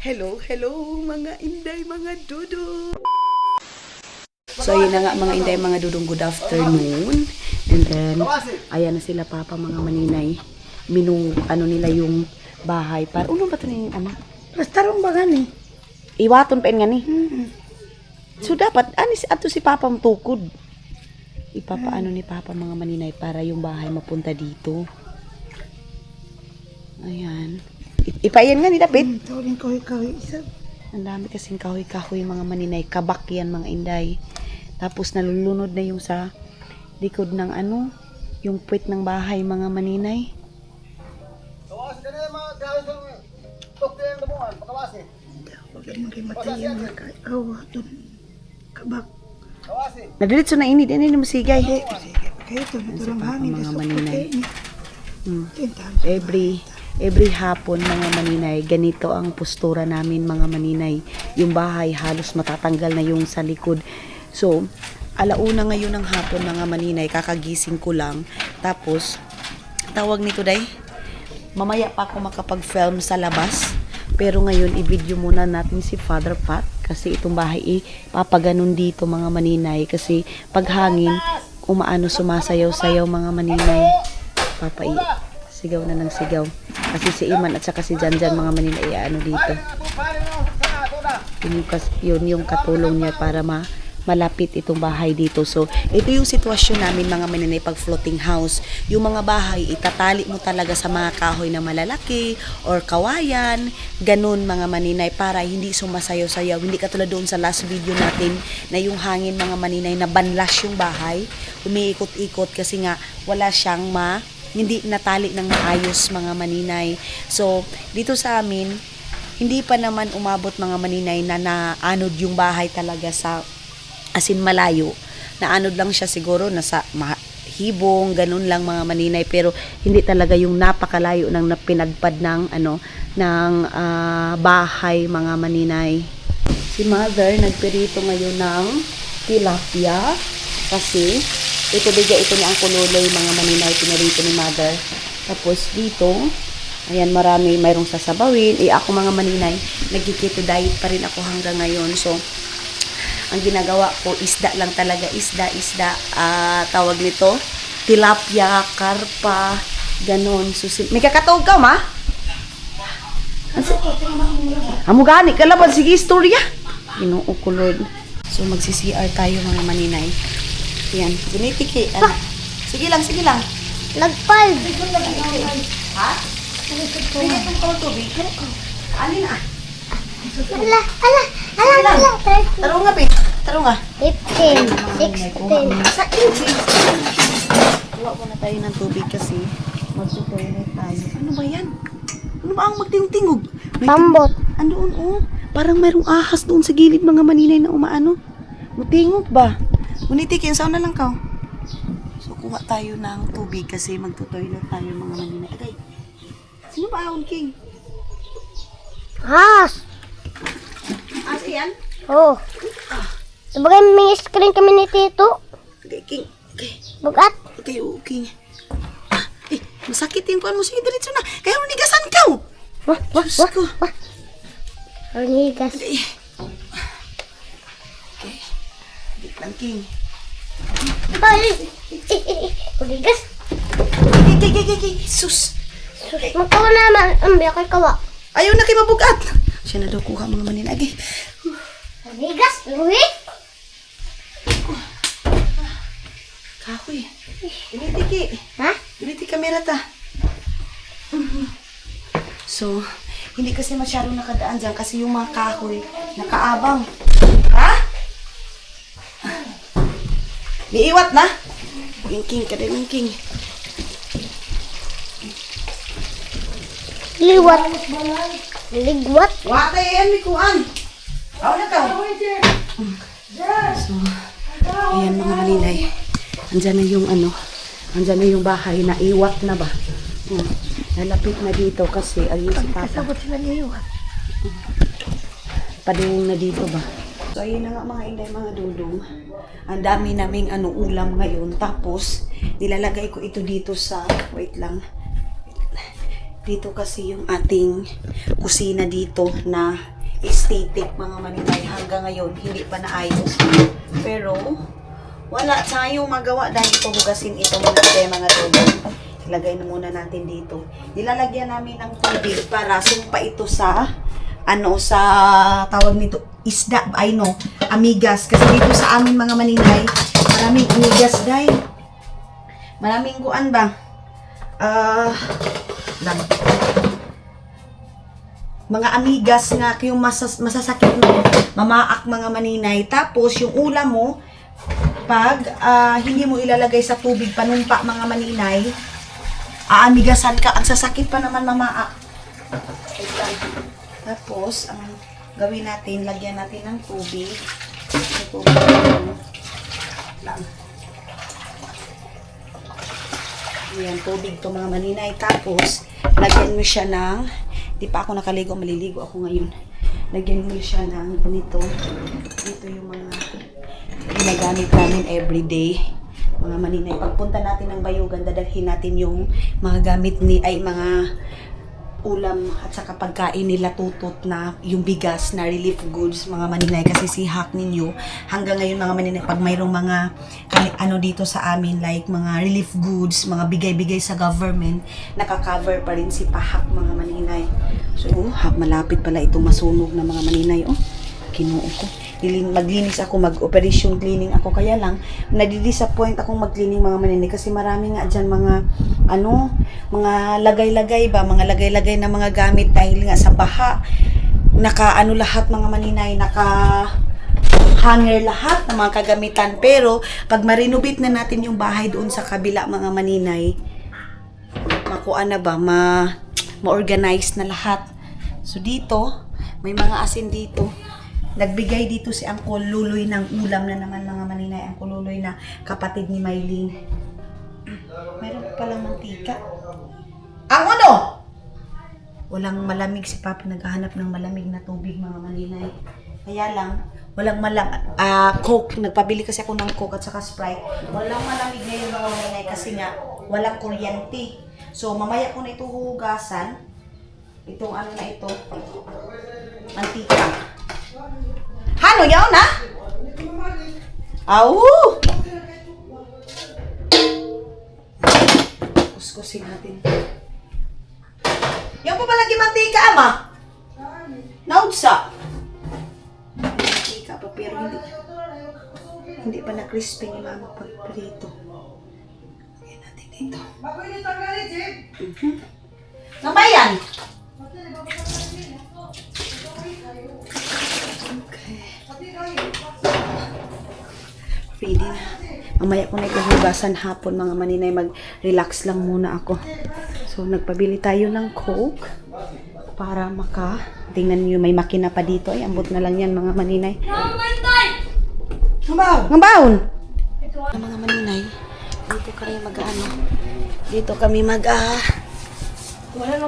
Hello, hello mga inday, mga dudong. So ayun na nga mga inday, mga dudong, good afternoon. And then, ayan na sila papa mga maninay. Ano nila yung bahay. Para, ba ito na yung Rastarong ba gani? Iwaton pa nga ni. So dapat, ato si papa tukod. Ipapaano ni papa mga maninay para yung bahay mapunta dito. Ayan. Ipayan nga ni David. Tawagin kahoy-kahoy isa. Ang dami kasing kahoy-kahoy mga maninay. Kabak yan mga inday. Tapos nalulunod na yung sa likod ng yung puwet ng bahay mga maninay. Kawasi ka na yung mga gawin sa tukti yung lamungan, pakawasi. Huwag naman kayo matayan na kayo. Doon. Kabak. Kawasi. Nadiritso na inid. Ano yung masigay? Sige, kayo ito. Ito lang hangin. Mga maninay. Tintahan. Every hapon mga maninay, ganito ang postura namin mga maninay. Yung bahay halos matatanggal na yung sa likod. So, alauna ngayon ng hapon mga maninay, kakagising ko lang. Tapos, tawag nito day, mamaya pa ako makapag-film sa labas. Pero ngayon, i-video muna natin si Father Pat. Kasi itong bahay, papaganon dito mga maninay. Kasi pag hangin, sumasayaw-sayaw mga maninay. Sigaw na ng sigaw. Kasi si Iman at saka si Janjan mga maninay dito. Yun yung katulong niya para malapit itong bahay dito. So, ito yung sitwasyon namin mga maninay pag floating house. Yung mga bahay, itatali mo talaga sa mga kahoy na malalaki or kawayan. Ganun mga maninay para hindi sumasayaw-sayaw. Hindi katulad doon sa last video natin na yung hangin mga maninay na banlash yung bahay. Umiikot-ikot kasi nga wala siyang hindi natali ng maayos mga maninay. So, dito sa amin, hindi pa naman umabot mga maninay na naanod yung bahay talaga sa asin malayo. Naanod lang siya siguro nasa hibong, ganun lang mga maninay. Pero hindi talaga yung napakalayo ng pinagpad ng bahay mga maninay. Si mother nagpirito ngayon ng tilapia kasi ito ni ang kululoy mga maninay, pinarito ni mother. Tapos dito, ayan mayroong sasabawin. Ako mga maninay, nagkikito diet pa rin ako hanggang ngayon. So, ang ginagawa ko, isda lang talaga, isda, tawag nito, tilapia, karpa, ganon. May kakatawag ka, ma? Amugani, kalaban, sige, istorya. Inuukulod. So, magsi-CR tayo mga maninay. Yan, ginitiki. Sige lang. Nagpal. Ha? Pwede itong tubig. Alin na? Ala. Tarong nga, tarong nga. 15, 16. Sa Kuha muna tayo ng tubig kasi magtutoilet tayo. Ano ba yan? Ano ba ang magtingtingog? Pambot. Andoon, parang mayroong ahas doon sa gilid mga maninay na umaano. Mutingog ba? Unitikin, saan na lang ka? So, kuha tayo ng tubig kasi magtutoilet tayo mga maninay. Agay, sino ba ahon, King? Has. Yan? Oh. Sabagay may screen kami ni Tito. Okay, King. Okay. Bugat. Okay, King. Masakit yung kuhan mo. Sige, diretso na. Kaya manigasan ka. Diyos ko. Arnigas. Okay. Dik lang, King. Ay. Arnigas. Okay. Sus. Makawa naman. Ambi ako kawa. Ayaw na kayo mabugat. Siya na daw kuha mga maninagay. Arnigas. Luwi. Kahoy. Binitiki. Ha? Biniti kamera ta. So, hindi kasi masyadong nakadaan dyan kasi yung mga kahoy nakaabang. Ha? Niiwat na? King, kada ng King. Liwat. Ligwat. Wata yan, may kuhan. Aw na ka. So, ayan mga maninay. Andyan na yung bahay na iwat na ba? Nalapit na dito kasi ayun si Papa. Kasabot sila liwat. Padung na dito ba? So ayun na nga mga inday, mga dudong. Ang dami naming ulam ngayon. Tapos nilalagay ko ito dito sa, wait lang. Dito kasi yung ating kusina dito na aesthetic mga maninay. Hanggang ngayon, hindi pa naayos. Pero, wala tayong magawa dahil hugasin ito muna tayo mga tubig. Ilagay na muna natin dito. Nilalagyan namin ng tubig para sumpa ito sa sa tawag nito, isda, amigas. Kasi dito sa amin mga maninay, maraming amigas dahil maraming kuan ba? Mga amigas nga yung masasakit mo, mamaak mga maninay. Tapos yung ulam mo, pag hindi mo ilalagay sa tubig panumpa mga maninay, aamigasan ka, ang sasakit pa naman mamaak. Tapos, ang gawin natin, lagyan natin ng tubig. May tubig lang. Ayan, tubig to mga maninay. Tapos, lagyan mo siya ng, di pa ako nakaligo, maliligo ako ngayon. Lagyan mo siya ng ganito. Dito yung mga ginagamit namin everyday. Mga maninay. Pagpunta natin ng bayugan, dadalhin natin yung mga gamit mga ulam at saka pagkain nila tutot na yung bigas na relief goods mga maninay kasi si Hack ninyo hanggang ngayon mga maninay pag mayroong mga dito sa amin like mga relief goods, mga bigay-bigay sa government, naka-cover pa rin si Pahak mga maninay. So malapit pala itong masunog na mga maninay. Kinuo ko. Maglinis ako, mag-operation cleaning ako. Kaya lang, nadidisappoint akong mag-cleaning mga maninay kasi marami nga dyan mga mga lagay-lagay ba, mga lagay-lagay na mga gamit dahil nga sa baha. Lahat mga maninay, hanger lahat ng mga kagamitan. Pero, pag ma-renovate na natin yung bahay doon sa kabila mga maninay, ma-organize na lahat. So dito, may mga asin dito. Nagbigay dito si Angkol Luloy ng ulam na naman mga maninay. Angkol Luloy na kapatid ni Maylene. Meron pa palang mantika. Ang walang malamig si Papa. Naghahanap ng malamig na tubig mga maninay. Kaya lang, walang Coke. Nagpabili kasi ako ng Coke at saka Sprite. Walang malamig ngayon mga maninay kasi nga walang kuryente. So mamaya ko na ito hugasan. Itong na ito. Mantika. Hano yaw na? Aw! Kuskusin natin. Yung pa palagi mantika, ama? Naudsa? Mantika pa, pero hindi pa na-crispy ni mama pag-prito. Lagyan natin dito. Nambayan! Ready na. Mamaya ko na ikuhugasan hapon mga maninay. Mag-relax lang muna ako. So, nagpabili tayo ng Coke para tingnan nyo, may makina pa dito. Ay, ambot na lang yan mga maninay. Ngambaon! Mga maninay, dito kami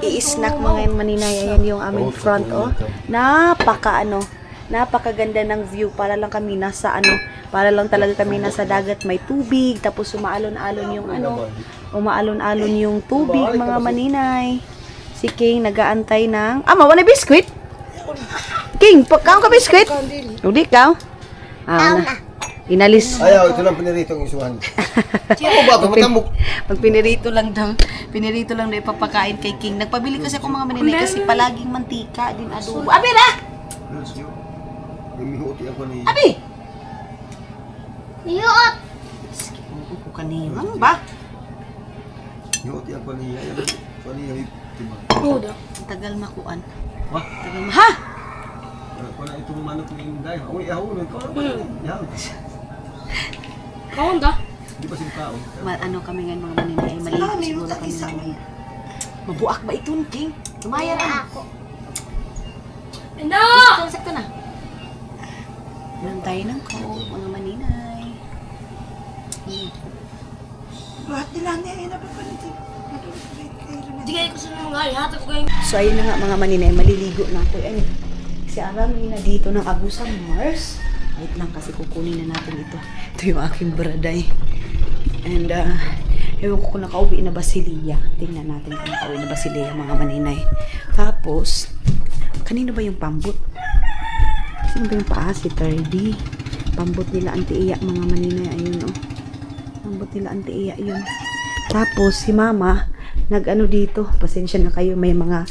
i-snack mga maninay. Ayan yung aming front, napakaganda ng view. Para lang talaga kami nasa dagat, may tubig, tapos umaalon-alon yung tubig mga maninay. Si King nagaantay ng wala biskwit? King, pagkaon ka biskwit? Udi ka? Inalis. Ayaw, ito lang piniritong isuhan. Ano ba ito? Matamok. Pag pinirito lang daw ipapakain kay King. Nagpabili kasi ako mga maninay kasi palaging mantika din adobo. Abi na! Mihuti ako ni... Abi! Mihuot! Ko kanina. Ano ba? Mihuti ako ni... Tagal makuan. Wah? Tagal ha? Wala itong manok ni Inday. Uy, ahulog. Kaon da? Di ba sila kaon? Kami ngayon mga maninay. Maligo siguro kami mamaya. Mabuak ba ito, King? Lumaya na ako. No! Sakto na. Meron tayo ng Coke, mga maninay. Buhat nila niya ay napapalitin. Di kayo ko sa mga ihatag ko kayo. So ayun na nga mga maninay, maliligo na ako. Si Arami na dito ng Agusan Mars. Wait lang kasi kukunin na natin ito. Ito yung aking braday. And Ewan ko kung nakauwi na ba si Lia. Tingnan natin kung nakauwi na ba si Lia, mga maninay. Tapos, kanino ba yung pambot? Sino ba yung paa? Si Tardy. Pambot nila Auntie Iya, mga maninay. Ayun, oh. Pambot nila Auntie Iya, yun. Tapos, si Mama, nag-ano dito. Pasensya na kayo, may mga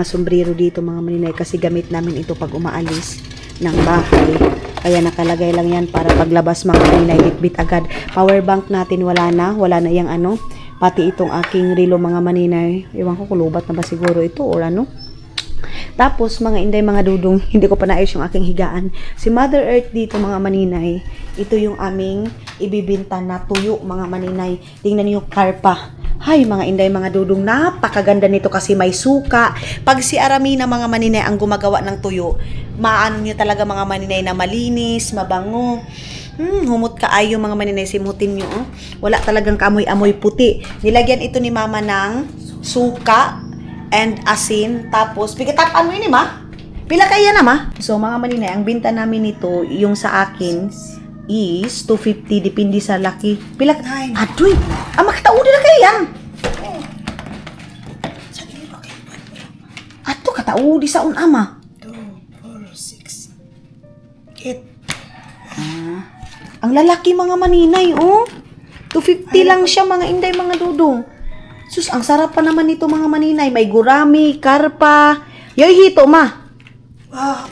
sombrero dito, mga maninay. Kasi gamit namin ito pag umaalis ng bahay. Kaya nakalagay lang yan para paglabas mga maninay, bitbit agad. Power bank natin wala na yung ano. Pati itong aking relo mga maninay. Ewan ko kulubat na ba siguro ito or ano. Tapos mga inday mga dudong, hindi ko pa naayos yung aking higaan. Si Mother Earth dito mga maninay, ito yung aming ibibinta na tuyo mga maninay. Tingnan niyo yung karpa. Hay mga inday mga dudong, napakaganda nito kasi may suka. Pag si Aramina mga maninay ang gumagawa ng tuyo, maano nyo talaga mga maninay na malinis, mabango. Humot ka ayo mga maninay, simutin nyo. Oh. Wala talagang kamoy-amoy puti. Nilagyan ito ni Mama ng suka and asin. Tapos, ano yun ma? Pila kaya na ma? So mga maninay, ang binta namin nito, yung sa akin, is 250, depende sa laki. Pila? Adoy! Makataudi na kaya yan! Ato, kataudi sa unama. 8. Ang lalaki mga maninay, oh. 250 lang siya mga inday mga dudong. Sus, ang sarap pa naman nito mga maninay. May gurami, karpa. Yoy, hito ma. Wow.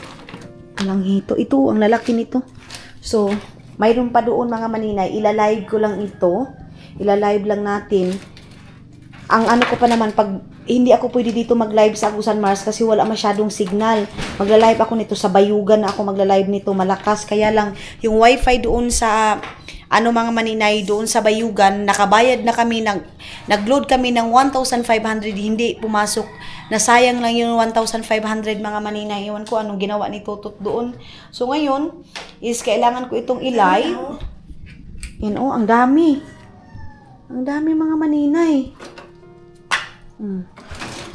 Walang hito. Ito, ang lalaki nito. So, mayroon pa doon mga maninay. Ilalive ko lang ito. Ilalive lang natin. Ang ano ko pa naman, pag hindi ako pwede dito mag-live sa Agusan Mars kasi wala masyadong signal. Magla-live ako nito sa Bayugan na ako magla-live nito malakas. Kaya lang, yung wifi doon sa mga maninay doon sa Bayugan, nakabayad na kami, nag-load kami ng 1,500, hindi pumasok. Nasayang lang yung 1,500 mga maninay. Iwan ko anong ginawa ni Totot doon. So ngayon, is kailangan ko itong i-live. Yan oh, ang dami. Ang dami mga maninay.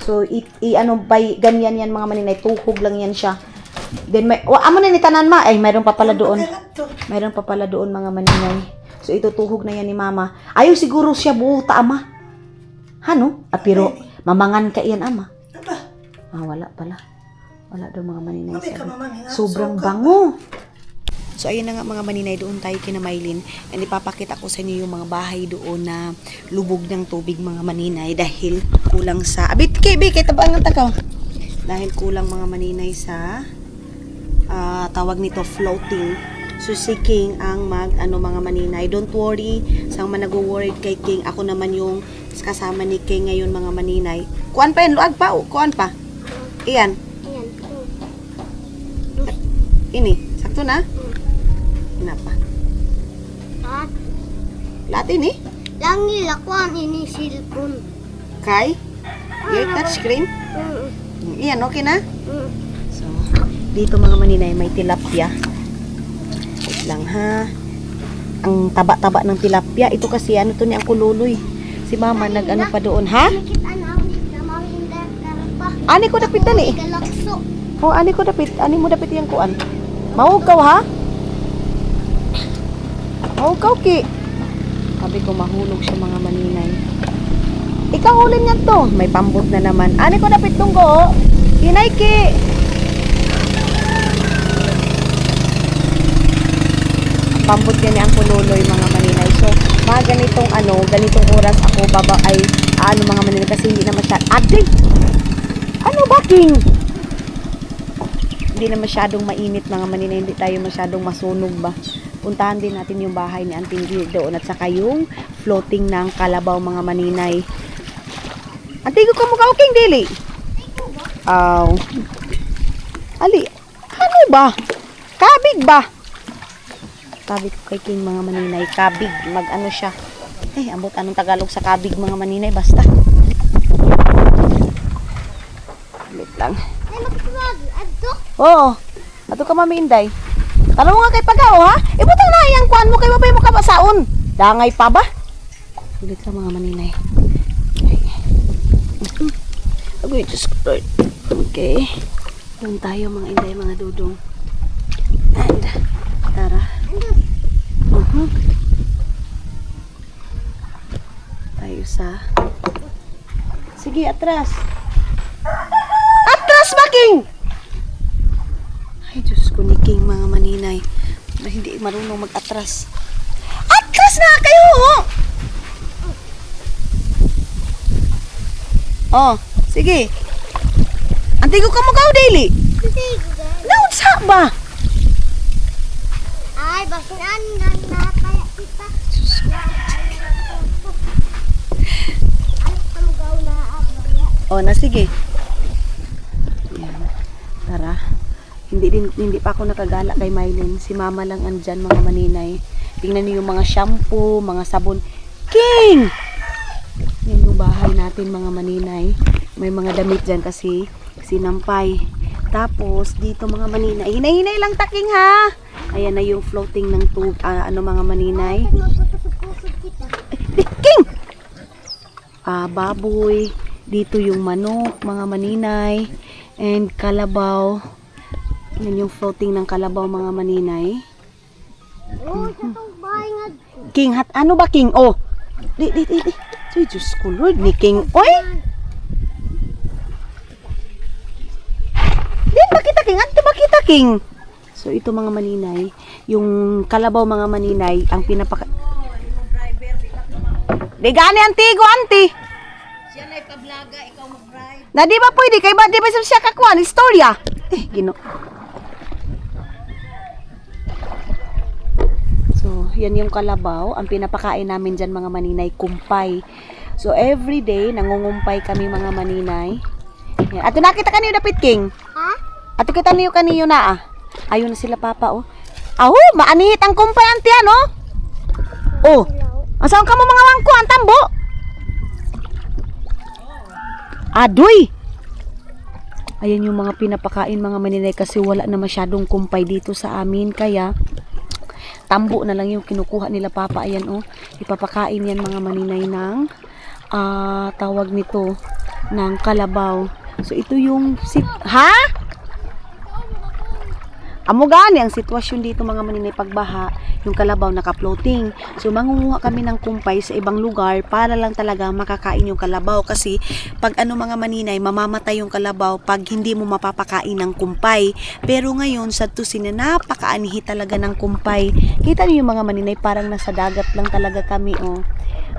So, ganyan yan mga maninay. Tuhog lang yan siya. Then, amo na ni tanan ma. Ay, mayroon pa pala doon. Mayroon pa pala doon mga maninay. So, ito tuhog na yan ni mama. Ayaw siguro siya buta ama. Hano? Pero, mamangan ka yan ama. Wala pala. Wala daw mga maninay. Sobrang bango. So, ayun na nga mga maninay, doon tayo kina Maylin. And ipapakita ko sa inyo yung mga bahay doon na lubog ng tubig mga maninay dahil kulang sa... Abit, kita ba ang takaw? Dahil kulang mga maninay sa tawag nito floating. So, si King ang mga maninay. Don't worry, sang man nag-worried kay King. Ako naman yung kasama ni King ngayon mga maninay. Kuan pa yan, luag pa. Kuan pa. Iyan. Ini, sakto na? Kenapa? Lahat ini? Lang nilakwan ini cellphone. Kay? Your touchscreen? Iyan, okay na? So, dito mga maninay, may tilapia. Wait lang ha. Ang taba-taba ng tilapia. Ito kasi, ano to ni ang kululoy. Si mama, nag-ano pa doon, ha? Ani ko dapit dali. Oh, ani ko dapit. Ani mo dapit yung kuan. Mahugaw ha? Mahugaw ki. Sabi ko mahulog siya mga maninay. Ikaw ulin yan to. May pambot na naman. Ani ko dapit tunggo. Hinay ki. Pambot yan ang pululoy mga maninay. So, mga ganitong oras ako mga maninay kasi hindi na masyadong ano ba king? Hindi na masyadong mainit mga maninay, hindi tayo masyadong masunog ba. Puntahan din natin yung bahay ni Auntie Ingrid doon at saka yung floating ng kalabaw mga maninay. Antigo ka mukha king dili? Ali, ano ba? Kabig ba? Kabig ko kay King mga maninay, kabig, mag-ano siya. Ambot anong Tagalog sa kabig mga maninay, basta. Wait lang. Oo. Ato ka Mami Inday. Talo nga kay Pagao ha? Ibutang na iyang kuan mo kay mabay mo kabasaon. Dangay pa ba? Ulit lang mga maninay. Okay, just start. Okay. Doon tayo mga Inday, mga dudong. And tara. Ayos ha. Sige, atras. Atras ba, King? Ay, Diyos ko ni King, mga maninay. Na hindi marunong mag-atras. Atras na kayo! Oh, sige. Antigo ka mo ka, daily. Naon sa ba? Ay, basinan na kaya kita. Ano ka magaw na abaya? Oh, na sige. Yan. Tara. Hindi pa ako nakagala kay Mylene. Si Mama lang andyan, mga maninay. Tingnan niyo yung mga shampoo, mga sabon. King! Yan yung bahay natin, mga maninay. May mga damit dyan kasi sinampay. Tapos dito, mga maninay. Hinay-hinay lang, taking ha. Ayan na yung floating ng mga maninay. Magpapasupusod kita. King! Baboy. Dito yung manok, mga maninay. And kalabaw. Yan yung floating ng kalabaw, mga maninay. Oh, sa tong bahay nga. King, ano ba, King? Oh! Di. So, Diyos ko, Lord, ni King. Oy! Di, bakita, King? Ano bakita, King? So, ito, mga maninay. Yung kalabaw, mga maninay, ang pinapaka... Di gani, antigo, anti. Siya na ipablaga, ikaw mag-drive. Na di ba pwede? Kaya ba, di ba siya kakuan? Istorya. Gino. So, yan yung kalabaw. Ang pinapakain namin dyan, mga maninay, kumpay. So, every day, nangungumpay kami, mga maninay. Yan. Ato nakita kaniyo, Dapit King. Ha? Ato kita niyo kaniyo na, ah. Ayun na sila, Papa, oh. Aho, maanihit ang kumpay, auntie, ano? Oh. Asaw ka mo, mga wangko, ang tambo? Adoy! Ayan yung mga pinapakain, mga maninay, kasi wala na masyadong kumpay dito sa amin. Kaya, tambo na lang yung kinukuha nila, Papa. Ayan, oh. Ipapakain yan, mga maninay, ng tawag nito, ng kalabaw. So, ito yung ha? Amo gani ang sitwasyon dito, mga maninay, pagbaha, yung kalabaw naka-floating. So, mangunguha kami ng kumpay sa ibang lugar para lang talaga makakain yung kalabaw. Kasi, pag mga maninay, mamamatay yung kalabaw pag hindi mo mapapakain ng kumpay. Pero ngayon, sa tusin na napakaanihi talaga ng kumpay. Kita niyo yung mga maninay, parang nasa dagat lang talaga kami, oh.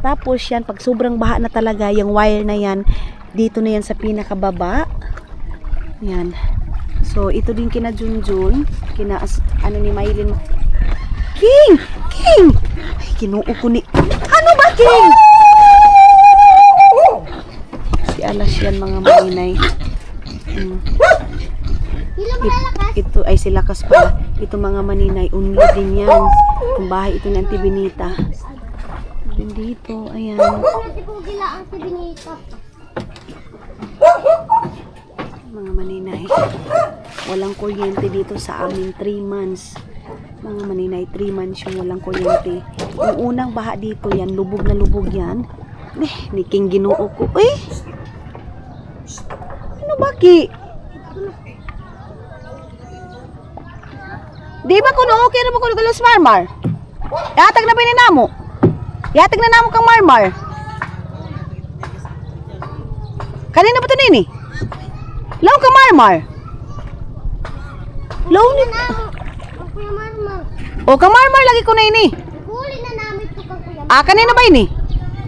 Tapos yan, pag sobrang baha na talaga, yung wire na yan, dito na yan sa pinakababa. Yan. So, ito din kina Junjun, ni Mylene. King! King! Ay, kinuo ko ni... Ano ba, King? Si Alas yan, mga maninay. Ito ay si Lakas pala. Ito, mga maninay, unli din yan. Ang bahay ito ng Auntie Benita. Din dito, ayan. Kasi kung gila ang si Benita. Mga maninay, walang kuryente dito sa amin 3 months. Mga maninay, 3 months yung walang kuryente. Yung unang baha dito yan, lubog na lubog yan. Ni King ginoo ko. Uy! Ano baki? Di ba kuno okay na ba kuno kalos marmar? Yatag na pininamo. Yatag na namo kang marmar. Kanina ba ito nini? Law ka marmar. Law ni Ang kuya marmar. o ka marmar lagi ko na ini. Huli na namin ito kang kuya. Kanina ba ini?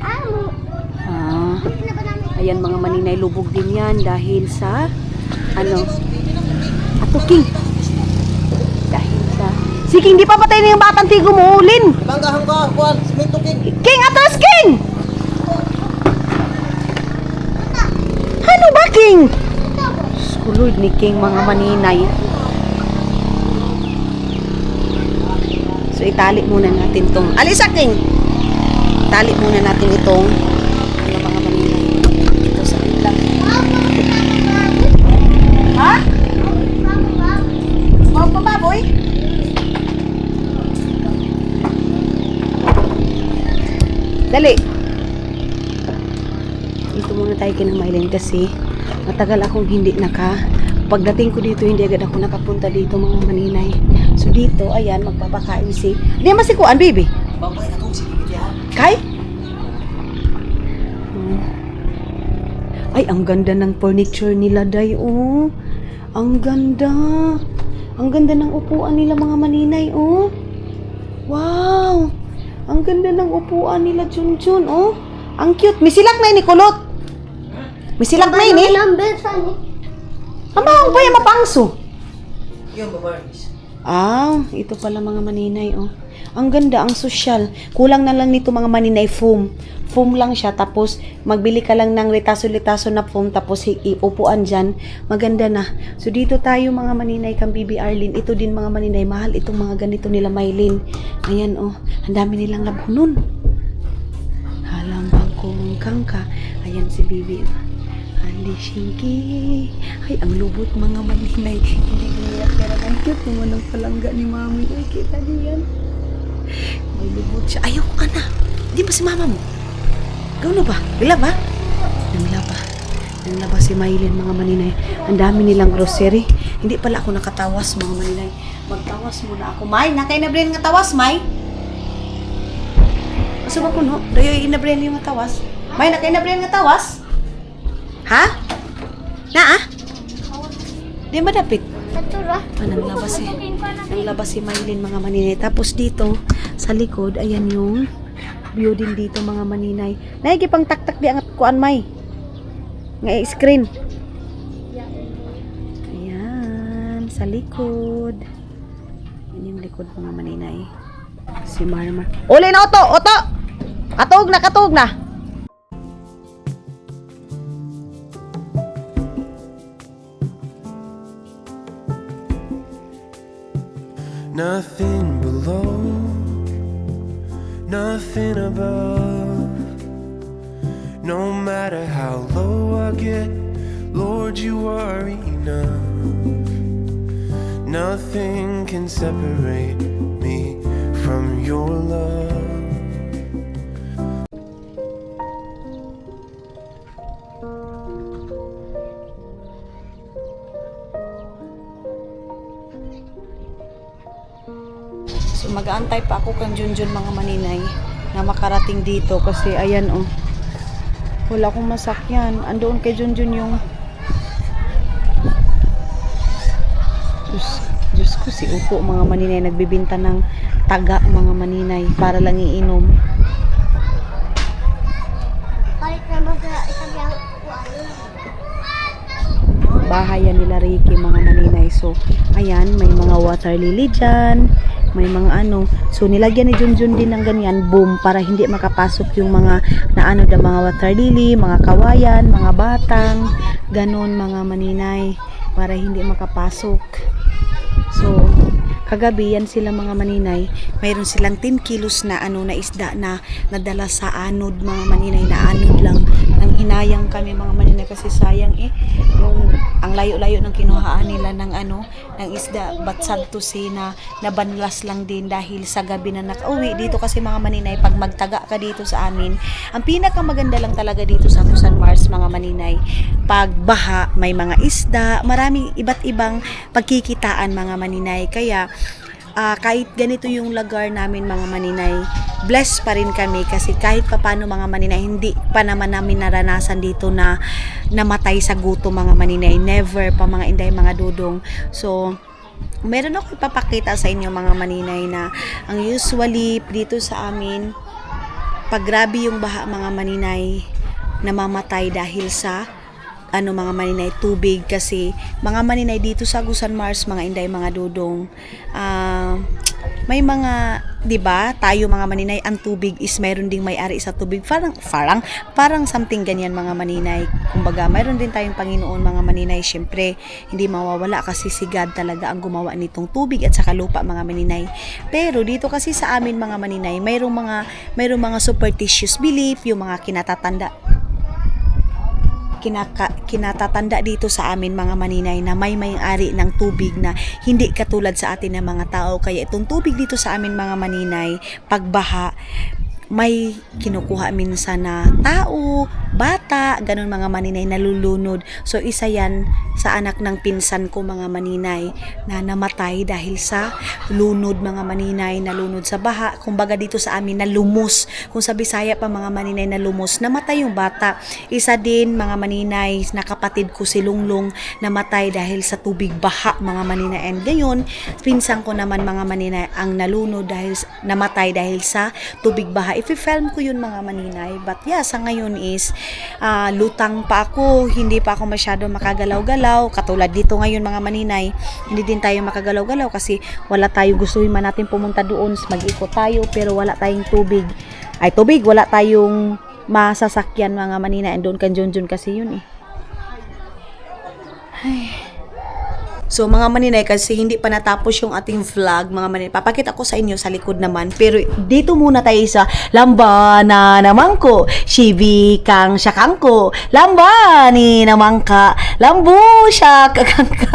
Amo. Ah, Huli na ba namin? ayan, mga maninay, lubog din yan dahil sa Ato, King. Dahil sa sige, hindi pa patay na yung batang tigo mo, Ulin. Banggahan ka, kuan, simento king. King, atras, King. Ano ba, King? Lord ni King, mga maninay. So, itali muna natin tong... Alisa, King! Itali muna natin itong mga maninay. Ito sa lang. Ha? Mau pa ba, boy? Dali! Dito muna tayo kina Mylene kasi matagal akong hindi pagdating ko dito, hindi agad ako nakapunta dito, mga maninay. So dito, ayan, magpapakain si... Di masikuan, baby? Kay? Ay, ang ganda ng furniture nila, day, oh. Ang ganda. Ang ganda ng upuan nila, mga maninay, oh. Wow. Ang ganda ng upuan nila, Junjun, oh. Ang cute. May silak na ini, kulot. May silak na ini. Number saan eh? Amang pa yung mapangso. Ito pala mga maninay, oh. Ang ganda, ang sosyal. Kulang na lang nito mga maninay, foam. Foam lang siya, tapos magbili ka lang ng litaso-litaso na foam, tapos iupuan dyan. Maganda na. So dito tayo mga maninay, kang Bibi Arlene. Ito din mga maninay, mahal itong mga ganito nila, Maylin. Ayan, oh. Ang dami nilang labunon. Halambang kong kangka. Ayan si Bibi. Andi Shinki. Ay, ang lubot mga maninay. Hindi nila pero ang cute naman ng palangga ni Mami. Ay, kita niyan. May lubot siya. Ayaw ka na. Di ba si mama mo? Gawin na ba? Bila ba? Nangla ba si Maylin mga maninay? Ang dami nilang grocery. Hindi pala ako nakatawas mga maninay. Magtawas muna ako. May, nakay na brain nga tawas, May? Asa ba ko, no? Dayo inabrain yung nga tawas. May, nakay na brain nga tawas? Ha? Na, Di ba dapit? Natura. Nanglabas si Maylin mga maninay. Tapos dito, sa likod, ayan yung view din dito mga maninay. Naigipang taktak di ang kuan, May. Nga screen. Ayan, sa likod. Yan yung likod mga maninay. Si Marmar. Uli na, Oto! Oto! Katug na! Nothing below, nothing above. No matter how low I get, Lord, you are enough. Nothing can separate me from your love. So mag-aantay pa ako kang Junjun mga maninay na makarating dito kasi ayan, oh. Wala akong masakyan. Andoon kay Junjun yung Diyos ko, si Upo mga maninay nagbibinta ng taga mga maninay para lang iinom. Palit na ba sa isang yung Bahay yan nila Ricky mga maninay. So ayan, may mga water lily dyan, may mga ano. So nilagyan ni Junjun din ng ganyan, boom, para hindi makapasok yung mga mga water lily, mga kawayan, mga batang, ganon mga maninay, para hindi makapasok. So kagabi yan sila mga maninay, mayroon silang 10 kilos na na isda na nadala sa anod mga maninay, na anod lang. Nang hinayang kami mga maninay kasi sayang yung ang layo-layo ng kinuhaan nila ng ng isda, but sad to say na nabanlas lang din dahil sa gabi na nakauwi dito. Kasi mga maninay, pag magtaga ka dito sa amin, ang pinakamaganda lang talaga dito sa San Mars mga maninay, pag baha, may mga isda, maraming iba't ibang pagkikitaan mga maninay. Kaya kahit ganito yung lugar namin mga maninay, blessed pa rin kami kasi kahit papano mga maninay, hindi pa naman namin naranasan dito na namatay sa gutom mga maninay. Never pa mga inday, mga dudong. So meron ako ipapakita sa inyo mga maninay na ang usually dito sa amin, pag grabe yung baha mga maninay, namamatay dahil sa mga maninay, tubig. Kasi mga maninay dito sa San Mars mga inday, mga dudong, may mga, 'di ba, tayo mga maninay, ang tubig is mayroon ding may-ari sa tubig, parang something ganyan mga maninay. Kumbaga mayroon din tayong Panginoon mga maninay, syempre hindi mawawala kasi si God talaga ang gumawa nitong tubig at saka lupa mga maninay. Pero dito kasi sa amin mga maninay, mayroong mga superstitious belief, yung mga kinatatanda dito sa amin mga maninay, na may-ari ng tubig na hindi katulad sa atin ng mga tao. Kaya itong tubig dito sa amin mga maninay, pagbaha, may kinukuha minsan na tao, bata, ganun mga maninay, nalulunod. So isa yan sa anak ng pinsan ko mga maninay na namatay dahil sa lunod mga maninay, nalunod sa baha. Kumbaga dito sa amin na lumos. Kung sa Bisaya pa mga maninay na lumos, namatay yung bata. Isa din mga maninay na kapatid ko si Lunglong, namatay dahil sa tubig baha mga maninay. And ngayon, pinsan ko naman mga maninay ang nalunod dahil namatay dahil sa tubig baha. I-film ko yun mga maninay. But yeah, sa ngayon is lutang pa ako, hindi pa ako masyado makagalaw-galaw. Katulad dito ngayon mga maninay, hindi din tayo makagalaw-galaw kasi wala tayo, gustuhin man natin pumunta doon, mag-ikot tayo pero wala tayong tubig. Wala tayong masasakyan mga maninay. And doon kan Junjun kasi yun eh. Ay. So mga maninay, kasi hindi pa natapos yung ating vlog mga maninay, papakita ko sa inyo sa likod naman, pero dito muna tayo sa lamba na naman ko, shibi kang syakang ko, lamba ni naman ka, lambo siya kakangka.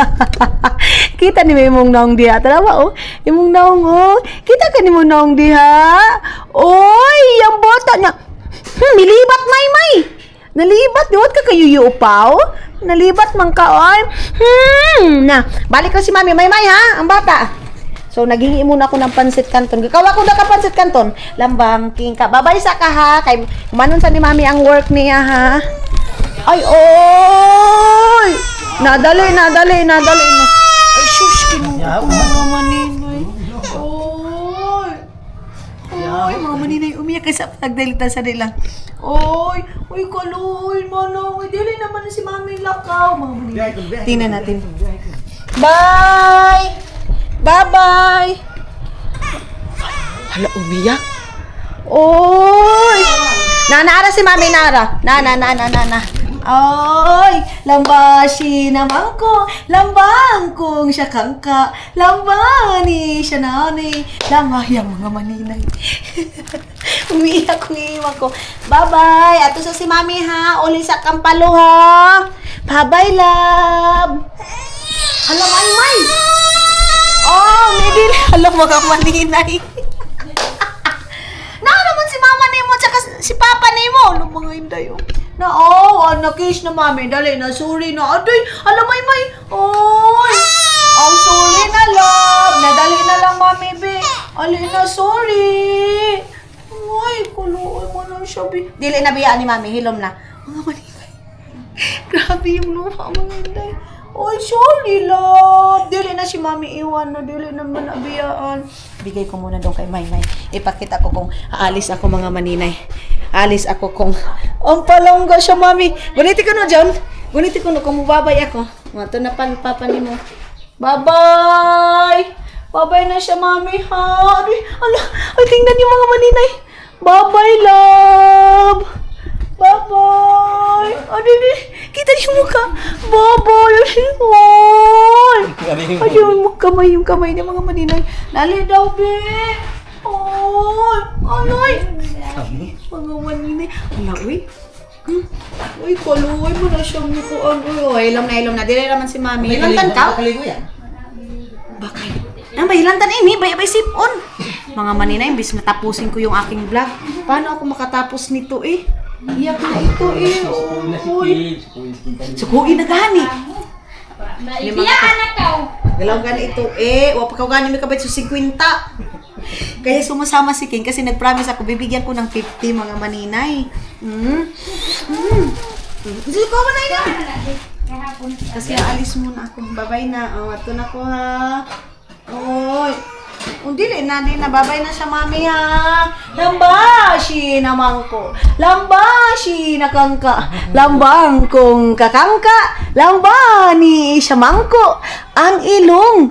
Kita ni may mong naong diha, tarawa oh, imong naong oh, kita ka ni mong naong diha, oy, yung bota niya, nilibat may, nalibat, diwat ka kayo upaw? Nalibat man ka, oy. Na, balik na si Mami. May ha, ang bata. So, naghingi muna ako ng pansit canton. Gikawa ko na ka pansit canton. Lambang, king ka. Babay sa ka, ha. Kay, manon sa ni Mami ang work niya, ha. Ay, oy. Nadali. Ay, shush, kinuha ko mga maninay. Oy, mga maninay, umiyak ka sa pagdalitan sa nila. Oy, kaluoy, manong. Dili naman na si Mami lakaw. Mga maninay, tingnan natin. Bye! Bye-bye! Hala, umiyak. Oy! Nara si Mami, Nara. Na. Oy, lambashi naman ko, lambang kong siya kangka, lambani siya nani, lamahiyang mga maninay. Umiiyak kong iiwan ko. Bye-bye. Ato sa si Mami ha, uli sa kampalo ha. Bye-bye, love. Hala, may. Oh, medil. Hala, mga maninay. Naman si Mama Nemo tsaka si Papa Nemo. Ano mga hinday oh. Nakiss na Mami. Dali na, sorry na. Aday, alam may. Oy. Sorry na, love. Nadali na lang, Mami, be. Ali na, sorry. Ay, kuloy mo na siya, be. Dili na biyaan ni Mami. Hilom na. Mga maninay. Grabe yung luha, mga hinday. Oy, sorry, love. Dili na si Mami iwan na. Dili naman nabiyaan. Bigay ko muna doon kay Maymay. Ipakita ko kung aalis ako mga maninay. Aalis ako kung ang palangga siya, Mami. Guniti ko na, John. Guniti ko na kung mababay ako. Mato na papa ni mo. Bye-bye. Bye-bye na siya, Mami, ha. Ay, tingnan yung mga maninay. Bye-bye, love. Bye-bye. Kita niyo yung mukha. Bye-bye. Ay, yung kamay niya mga maninay. Lali daw, be. Ay. Mga maninay. Ala, uy. Uy, kaluoy mo na siyang mukuan. Uy, ilong na. Dili naman si Mami. Hilantan ka? Nakaligo yan. Bakay. Nang hilantan ini, bay sipon. Mga maninay, imbis matapusin ko yung aking vlog. Paano ako makatapos nito eh? Iyak na ito eh. Uy. Sukuin na gani. Galaw gani ito eh. Wapa ka gani may kabait sa 50. Kaya sumasama si King kasi nag-promise ako bibigyan ko ng 50 mga maninay. Sige ko ba na ito? Kasi alis muna ako. Bye-bye na. Ato na ko ha. Oy. Dili na, babay na siya, Mami, ha. Lambashi naman ko. Lambashi na kangka. Lambang kong kakangka. Lambani siya mangko. Ang ilong.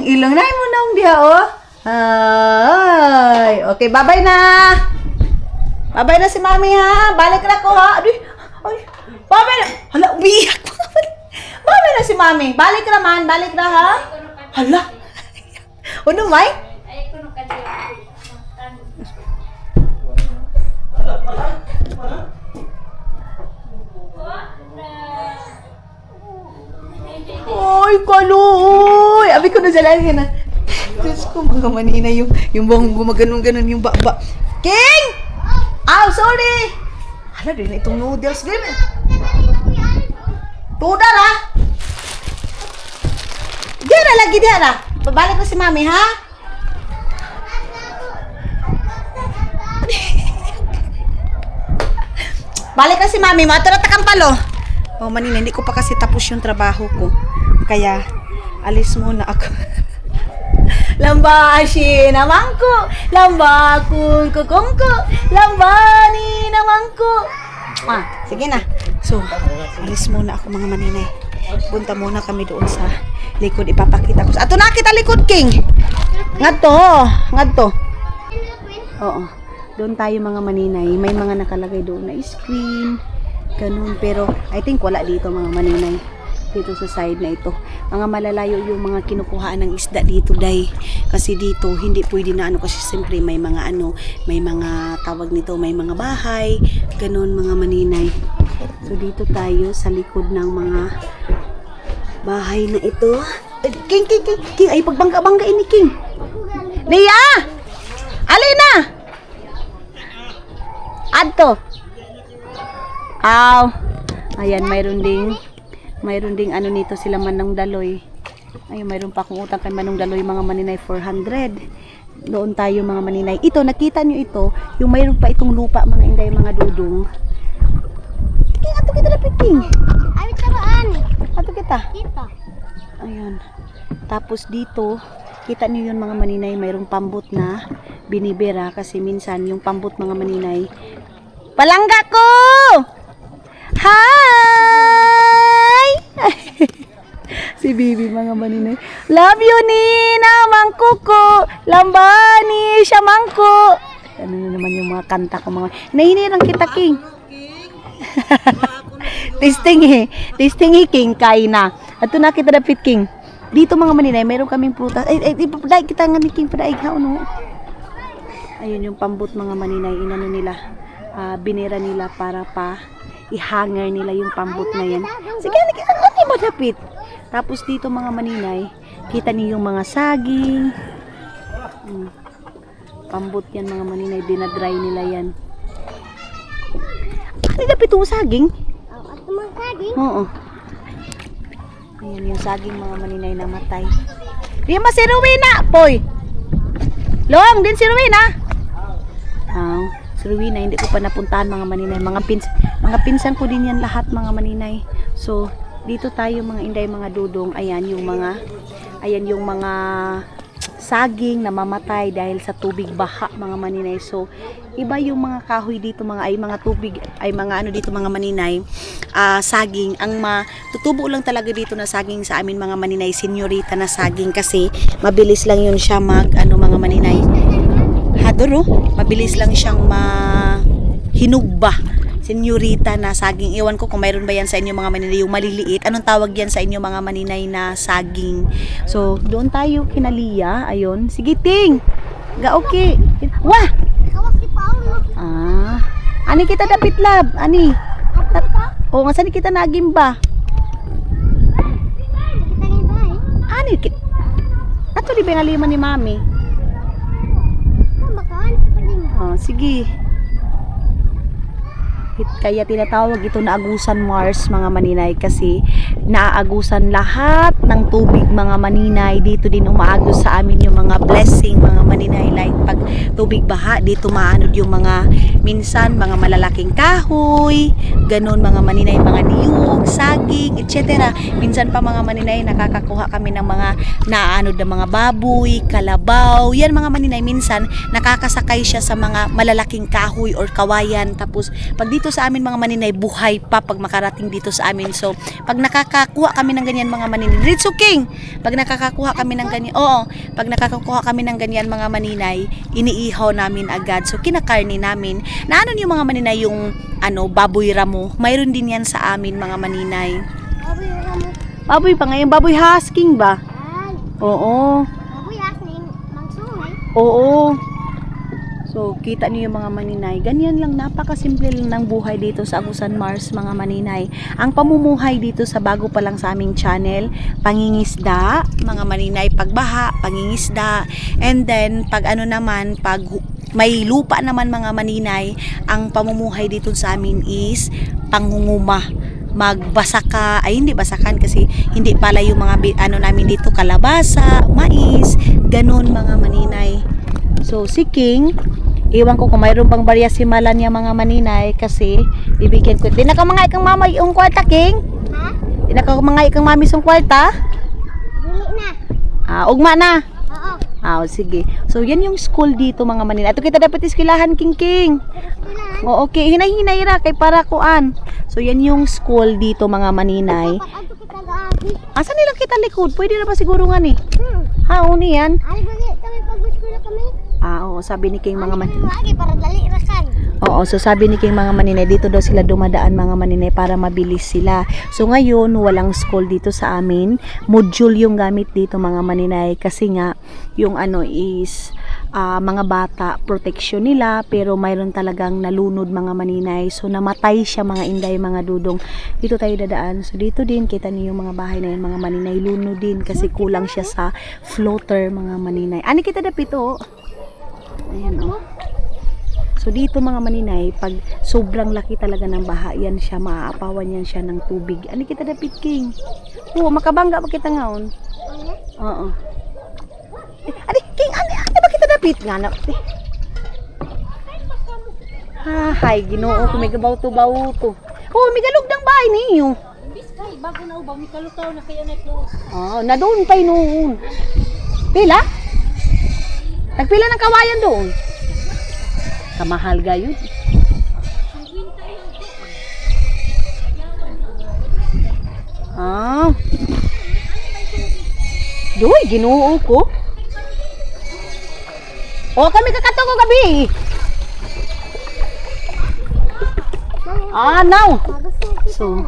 Nay mo na diha, oh. Ay. Okay, babay na. Babay na si Mami, ha. Balik na ko, ha. Ay. Babay na. Hala, umiyak. Babay na si Mami. Balik na, ha. Hala! Ano, May? Ay, kaluoy! Abi ko na dyan na. Diyos ko, mga manina yung buhang gumaganong-ganon yung baba. King! Sorry! Hala, din itong noodles. Game. Tudar, ha? Diyan na lagi, diyan na. Babalik na si mami, ha? Balik na si mami. Maturata kang palo. Oh, manina, hindi ko pa kasi tapos yung trabaho ko. Kaya, alis muna ako. Lambashi naman ko, lambakun kukungko, lambani naman ko. Sige na. So, alis muna ako mga maninay. Punta muna kami doon sa likod. Ipapakita ko. Ato na kita likod, King. Ngadto. Oo. Doon tayo mga maninay. May mga nakalagay doon na screen. Ganun. Pero, I think wala dito mga maninay. Dito sa side na ito. Mga malalayo yung mga kinukuhaan ng isda dito, day. Kasi dito, hindi pwede na kasi siyempre may mga may mga tawag nito, may mga bahay, ganun mga maninay. So dito tayo sa likod ng mga bahay na ito. King, ay pagbangga-bangga ini, King. Lia! Alina! Adto. Aw. Ayan, mayroon ding nito sila Manong Daloy. Ay, mayroon pa akong utang kay Manong Daloy mga maninay 400. Doon tayo mga maninay. Ito, nakita nyo ito, yung mayroon pa itong lupa mga inday mga dudong. King, ato kita lapit, King. Ay, tabaan. Ato kita. Dito. Ayan. Tapos dito, kita nyo yun mga maninay, mayroong pambot na binibira kasi minsan yung pambot mga maninay. Palangga ko! Hi! Si Bibi mga maninay. Love you ni namang kuko. Lambani siya mangko. Ano na naman yung mga kanta ko mga. Nahinirang kita, King. Testing King kay na. Ato na kita dapit, King. Dito mga maninay, meron kaming prutas. Ipapaday kita nga ni King para ighaw no. Ayun yung pambot mga maninay, inano nila. Binira nila para pa i-hanger nila yung pambot na yan. Sige, ano mo dapit? Tapos dito mga maninay, kita niyo yung mga saging. Pambot yan mga maninay, dinadry nila yan. Ano dapit yung saging? At mga saging. Oo. Ayan yung saging mga maninay namatay. Di ba si Rowena, Poy? Long, din si Rowena? Si Rowena, hindi ko pa napuntahan mga maninay. Mga pinsan ko din yan lahat mga maninay. So, dito tayo mga inday, mga dudong. Ayan yung mga saging na mamatay dahil sa tubig baha mga maninay. So, iba yung mga kahoy dito mga tubig dito mga maninay. Saging ang tutubo lang talaga dito na saging sa amin mga maninay, senyorita na saging kasi mabilis lang yun siya mga maninay. Hadoro, mabilis lang siyang hinugba. Senyorita na saging. Iwan ko kung mayroon ba yan sa inyo mga maninay, yung maliliit. Anong tawag yan sa inyo mga maninay na saging? So, doon tayo kinaliya. Ayun. Sige, Ting. Okay. Wah! Kawas si Paulo. Ani kita dapit lab. Ani. Nga saan kita naging ba? Tangin ba eh? Ani kita. Ato di ba nga lima ni Mami? Makaan. Sige. Kaya tinatawag ito na Agusan Mars mga maninay kasi naaagusan lahat ng tubig mga maninay. Dito din umaagos sa amin yung mga blessing mga maninay, like pag tubig baha dito maanod yung mga minsan mga malalaking kahoy, ganun mga maninay, mga niyog, saging, etc. Minsan pa mga maninay nakakakuha kami ng mga naanod na mga baboy, kalabaw. Yan mga maninay, minsan nakakasakay siya sa mga malalaking kahoy or kawayan. Tapos pag dito sa amin mga maninay, buhay pa pag makarating dito sa amin. So, pag nakakakuha kami ng ganyan mga maninay, Ritsu King, pag nakakakuha kami ng ganyan, pag nakakakuha kami ng ganyan mga maninay, iniihaw namin agad. So, kinakarni namin. Naano yung mga maninay, yung baboy ramo, mayroon din yan sa amin mga maninay. Baboy ramo. Baboy pa ngayon, baboy husking ba? Ay. Oo. Baboy asning. Mangsungay. Oo. So, kita niyo yung mga maninay. Ganyan lang, napakasimple lang ng buhay dito sa Agusan Mars, mga maninay. Ang pamumuhay dito sa bago pa lang sa aming channel, pangingisda, mga maninay, pagbaha, pangingisda. And then, pag ano naman, pag may lupa naman mga maninay, ang pamumuhay dito sa amin is pangunguma. Magbasaka, ay hindi basakan kasi hindi pala yung mga ano namin dito, kalabasa, mais, ganun mga maninay. So, si King, iwan ko kung mayroon bang barya si Malan niya mga maninay kasi bibigyan ko. Di na ka mga ikang mama yung kwarta, King? Ha? Di na ka mga ikang mami yung kwarta? Dili na. Ugma na. Oo. Sige. So, yan yung school dito mga maninay. Ito kita dapat iskilahan, King King. O, okay. Hinay-hinay ra kay para kuan. So, yan yung school dito mga maninay. Dapat ato kita gaagi. Asan nila kita likod? Pwede na ba siguro nga ni? Ni yan? Ay, bali kami pag-school kami. Oo, sabi ni King mga maninay. Gaagi para dali rakan. Oo, so sabi ni King mga maninay, dito daw sila dumadaan mga maninay para mabilis sila. So ngayon, walang school dito sa amin. Module yung gamit dito mga maninay kasi nga, yung ano is, mga bata, protection nila, pero mayroon talagang nalunod mga maninay. So namatay siya mga inday, mga dudong. Dito tayo dadaan. So dito din, kita niyo yung mga bahay na yun, mga maninay, lunod din kasi kulang siya sa floater mga maninay. Ani kita dapito? Ayan o. So dito mga maninay, pag sobrang laki talaga ng baha, yan siya, maaapawan yan siya ng tubig. Ani kita dapit, King? Oo, makabangga pa kita ngaon. Oo. Ani, King, ani ba kita dapit? Nga na. Hay, ginoo ko, may gabaw-to-baw-to. Oo, may galugdang bahay ninyo. Biskay, bago na ubang, may kalutaw na kaya na-close. Na doon pa noon. Pila? Nagpila ng kawayan doon. Kamahal gayud. Doy, ginoo ko. Kami kakato ko gabi. Now. So,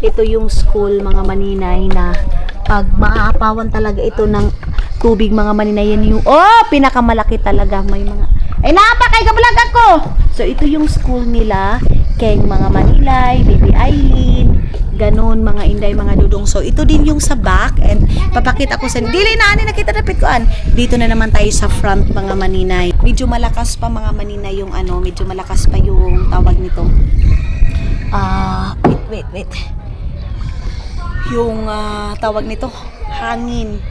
ito yung school mga maninay na pag maaapawan talaga ito ng tubig mga maninay, yan yung pinakamalaki talaga, may mga napakay kabalag ako. So ito yung school nila, Keng mga Manilay, Baby Eileen, ganon mga inday, mga dudong. So ito din yung sa back, and papakita ko sa dili na ani nakita napit koan. Dito na naman tayo sa front mga maninay. Medyo malakas pa mga maninay yung medyo malakas pa yung tawag nito. Wait. Yung tawag nito, hangin.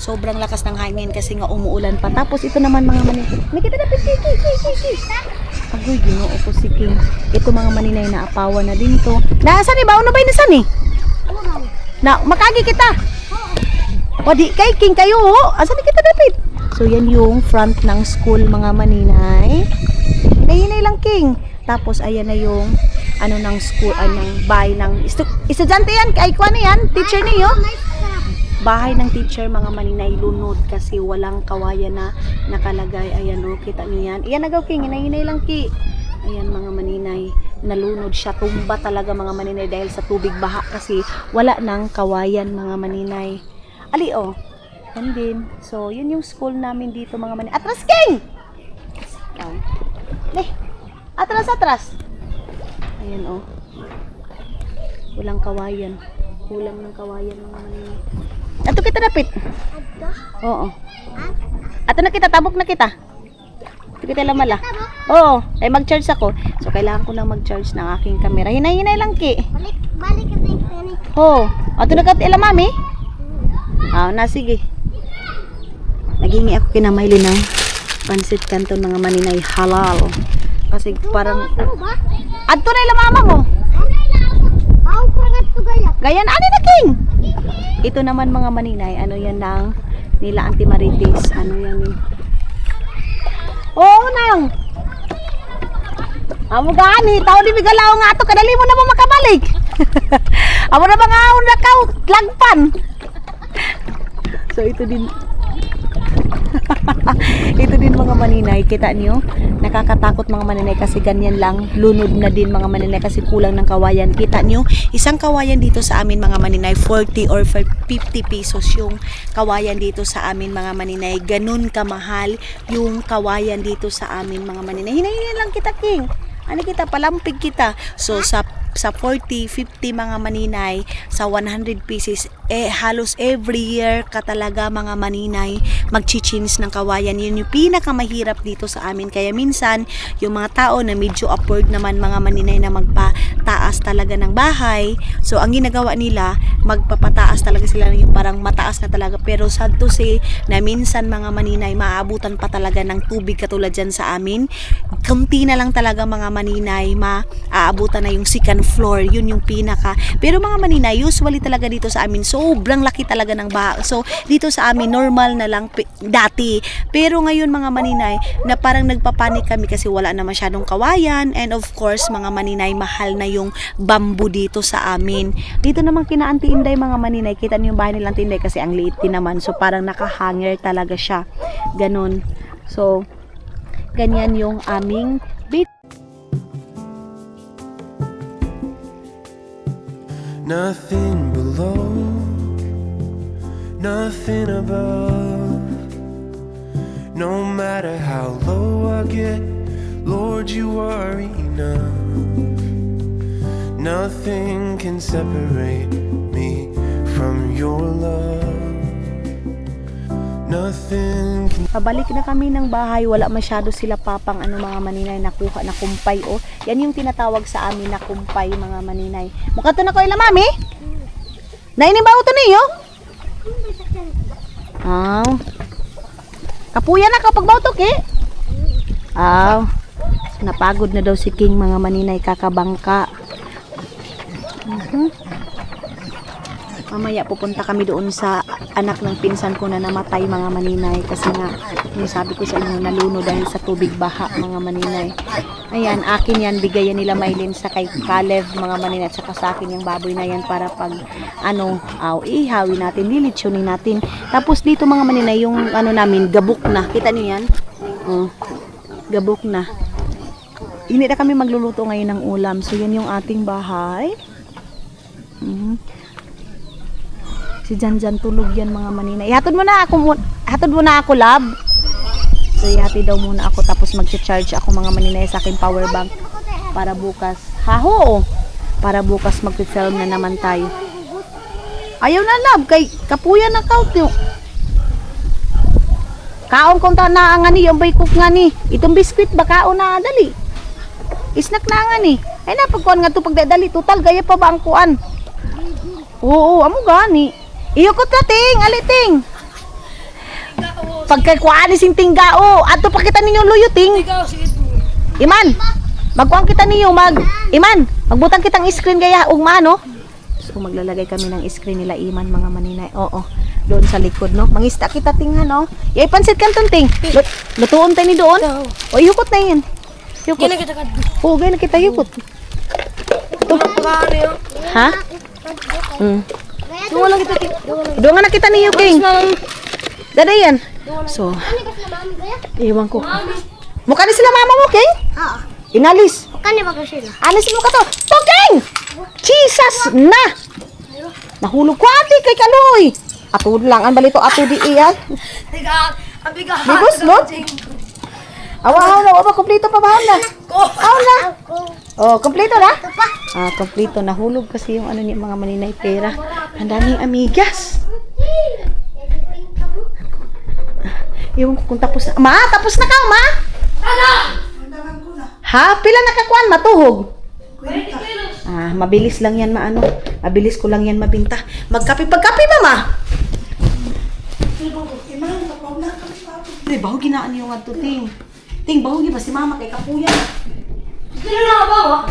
Sobrang lakas ng hangin kasi nga umuulan pa. Tapos ito naman mga maninay. Nakita na Kiki. Agoy, ginoo ko si King. Ito mga maninay na apawan na din to. Nasaan ni ba? Ano ba inasan ni? Na, makagi kita. O di kay King kayo. Asan ni kita David? So yan yung front ng school mga maninay. Hinay lang King. Tapos ayan na yung ng school, ng bahay ng estudyante yan. Ay kuha na yan. Teacher niyo. Bahay ng teacher mga maninay, lunod kasi walang kawayan na nakalagay. Ayan o, kita niyo yan. Iyan nagaw King, hinay lang Ki. Ayan mga maninay, nalunod siya, tumba talaga mga maninay dahil sa tubig baha kasi wala nang kawayan mga maninay. Ali o, yan din. So yun yung school namin dito mga maninay. Atras King! Atras. Ayan o, walang kawayan. Kulang ng kawayan mga maninay. Ato kita dapit. Oo. Ato na kita, tabok na kita. Ato kita lamala. Oo, ay mag-charge ako. So kailangan ko lang mag-charge ng aking camera. Hinay lang Ki. Balik ka din ni. Oo. Ato na ka ila mami. Na sige. Naghingi ako kina Maylin ng pansit canton mga maninay halal. Kasi parang ato na ila mama mo. Gayan ani na King. Ito naman mga maninay, yan ng nila Auntie Marites. Ano yan eh? Nang. Amo gani, tao di bigalaw nga ato, kadali mo na mo makabalik. Amo na mga una ka lagpan. So ito din. Ito din mga maninay, kita niyo? Nakakatakot mga maninay kasi ganyan lang. Lunod na din mga maninay kasi kulang ng kawayan. Kita niyo? Isang kawayan dito sa amin mga maninay, 40 or 50 pesos yung kawayan dito sa amin mga maninay. Ganun kamahal yung kawayan dito sa amin mga maninay. Hinahingan lang kita, King. Ano kita, palampig kita. So sa 40, 50 mga maninay, sa 100 pieces, halos every year ka talaga mga maninay mag-change ng kawayan. Yun yung pinakamahirap dito sa amin. Kaya minsan, yung mga tao na medyo upward naman mga maninay na magpataas talaga ng bahay, so ang ginagawa nila, magpapataas talaga sila yung parang mataas na talaga. Pero sad to say, na minsan mga maninay, maaabutan pa talaga ng tubig katulad dyan sa amin. Kunti na lang talaga mga maninay, maaabutan na yung second floor, yun yung pinaka. Pero mga maninay, usually talaga dito sa amin, sobrang laki talaga ng baha. So, dito sa amin, normal na lang dati. Pero ngayon mga maninay, na parang nagpapanik kami kasi wala na masyadong kawayan. And of course, mga maninay, mahal na yung bamboo dito sa amin. Dito naman kina Auntie Inday mga maninay, kita niyo yung bahay nila Auntie Inday kasi ang liit din naman. So, parang nakahanger talaga siya. Ganon. So, ganyan yung aming bit. Nothing below, nothing above. No matter how low I get, Lord, you are enough. Nothing can separate me from your love. Nothing can... Pabalik na kami ng bahay, wala masyado sila papang mga maninay nakuha na kumpay yan yung tinatawag sa amin na kumpay mga maninay. Mukha to na ko ila mami? Nainin ba ito niyo? Kapuya na kapag bautok napagod na daw si King mga maninay kakabangka. Mamaya pupunta kami doon sa anak ng pinsan ko na namatay mga maninay kasi nga yung sabi ko sa inyo naluno dahil sa tubig baha mga maninay. Ayan, akin yan, bigayan nila Maylin sa kay Caleb mga maninay at saka sa akin yung baboy na yan para pag ihawin natin, lilitsunin natin. Tapos dito mga maninay yung namin gabok na, kita niyo yan? Gabok na. Hindi na kami magluluto ngayon ng ulam. So yan yung ating bahay. Si Janjan tulog yan mga maninay. Hatod mo na ako, love. So ihati daw muna ako tapos mag-charge ako mga maninay sa aking power bank para bukas. Para bukas mag-film na naman tayo. Ayaw na, love, kay kapuya na kaut yo. Kaon kong na nga ni, yung bay cook nga ni. Itong biskwit ba kaon na dali. Isnak na nga ni. Ay na pagkuan nga to pagdadali total gaya pa ba ang kuan? Oo, amo gani. Iyukot na ting, aliting. Pagkakuan ni sing tinggao, ato pa kita ninyo luyo ting. Iman. Magkuan kita niyo Iman, magbutang kitang screen gaya ugma no. So maglalagay kami ng screen nila Iman mga maninay. Oo. Doon sa likod no. Mangista kita tinghan no. Yay pansit kan tunting. Lutuon tayo ni doon. O iyukot na yan. Yukot. Gina kita kadto. Oo, gaya na kita yukot. Ha? Dungo lang kita. Doon nga nakita niyo, King. Dada yan. So, iwan ko. Mukha ni sila mama mo, King? Oo. Inalis. Kani ba sila? Alis mo ka to. To, King! Jesus na! Nahulog ko ati kay Kaloy. Atud lang. Ang balito atud di iyan. Abiga. Libos, Lord? Awa na. Awa, kompleto pa ba na? Awa na. Oh, kompleto na? Kompleto. Nahulog kasi yung niya mga maninay pera. Ang daming amigas. Yung kung tapos na. Ma, tapos na ka, ma? Ha? Pila nakakuan? Matuhog? Mabilis lang yan mabilis ko lang yan mabinta. Pagkape ba, ma? Baho ginaan yung ato, Ting. Ting, baho ba si mama kay kapuya? Gina na ba?